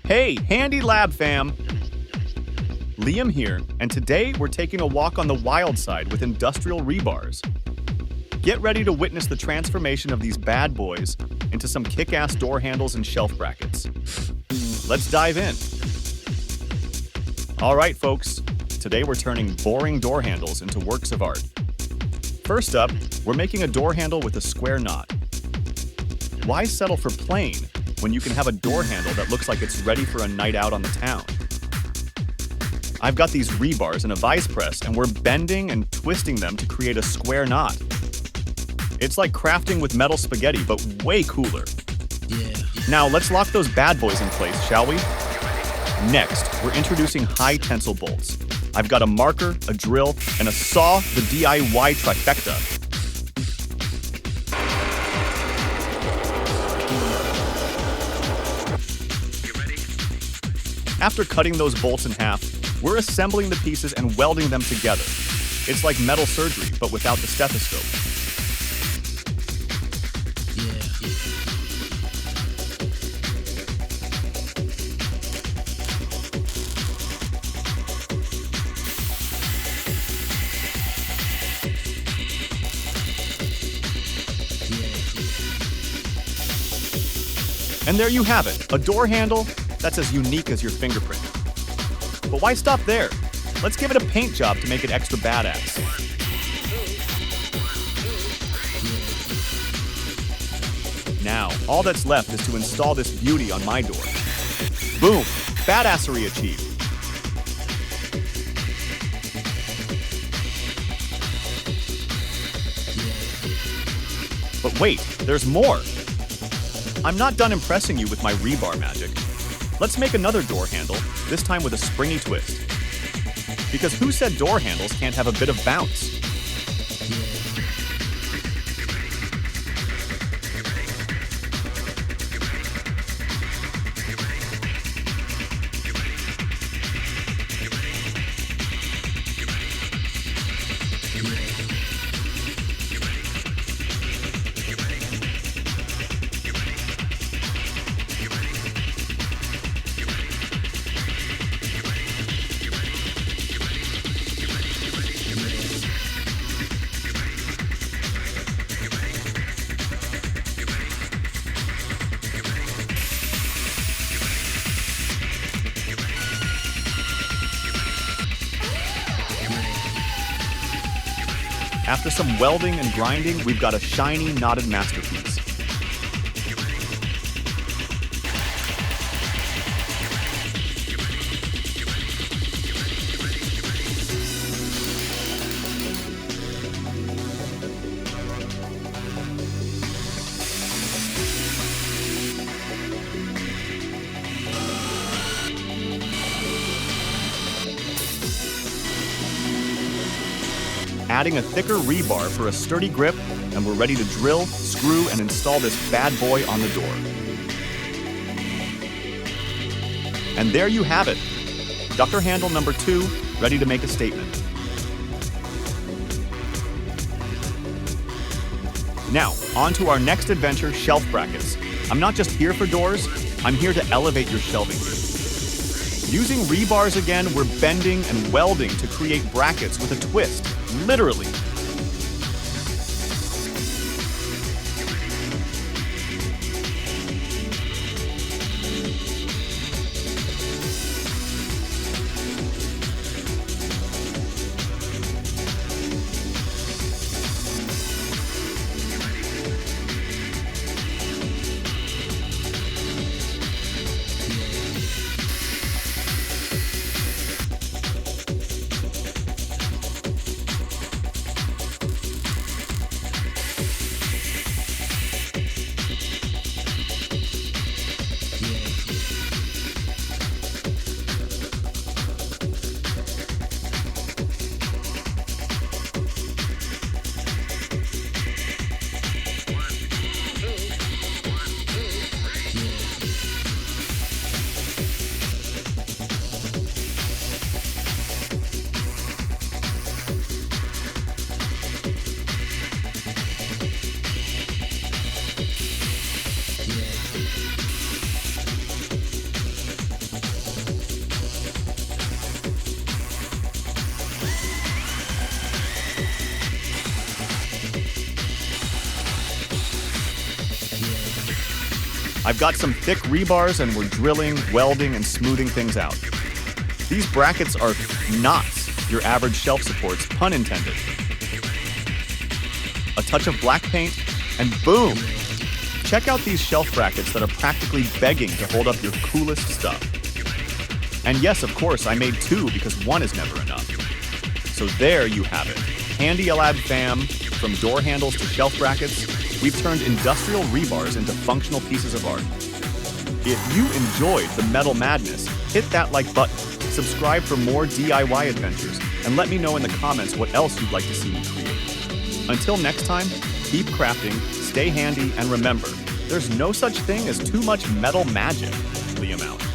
Hey, Handy Lab fam! Liam here, and today we're taking a walk on the wild side with industrial rebars. Get ready to witness the transformation of these bad boys into some kick-ass door handles and shelf brackets. Let's dive in. All right, folks, today we're turning boring door handles into works of art. First up, we're making a door handle with a square knot. Why settle for plain when you can have a door handle that looks like it's ready for a night out on the town? I've got these rebars in a vise press, and we're bending and twisting them to create a square knot. It's like crafting with metal spaghetti, but way cooler. Yeah. Now let's lock those bad boys in place, shall we? Next, we're introducing high tensile bolts. I've got a marker, a drill, and a saw, the DIY trifecta. After cutting those bolts in half, we're assembling the pieces and welding them together. It's like metal surgery, but without the stethoscope. And there you have it, a door handle that's as unique as your fingerprint. But why stop there? Let's give it a paint job to make it extra badass. Now, all that's left is to install this beauty on my door. Boom! Badassery achieved. But wait, there's more! I'm not done impressing you with my rebar magic. Let's make another door handle, this time with a springy twist. Because who said door handles can't have a bit of bounce? After some welding and grinding, we've got a shiny, knotted masterpiece. Adding a thicker rebar for a sturdy grip, and we're ready to drill, screw, and install this bad boy on the door. And there you have it. Ducker handle number 2, ready to make a statement. Now, on to our next adventure, shelf brackets. I'm not just here for doors, I'm here to elevate your shelving. Using rebars again, we're bending and welding to create brackets with a twist. Literally. I've got some thick rebars and we're drilling, welding, and smoothing things out. These brackets are not your average shelf supports, pun intended. A touch of black paint, and boom! Check out these shelf brackets that are practically begging to hold up your coolest stuff. And yes, of course, I made two because one is never enough. So there you have it. Handy Elab fam, from door handles to shelf brackets, we've turned industrial rebars into functional pieces of art. If you enjoyed the metal madness, hit that like button, subscribe for more DIY adventures, and let me know in the comments what else you'd like to see me create. Until next time, keep crafting, stay handy, and remember, there's no such thing as too much metal magic. Liam out.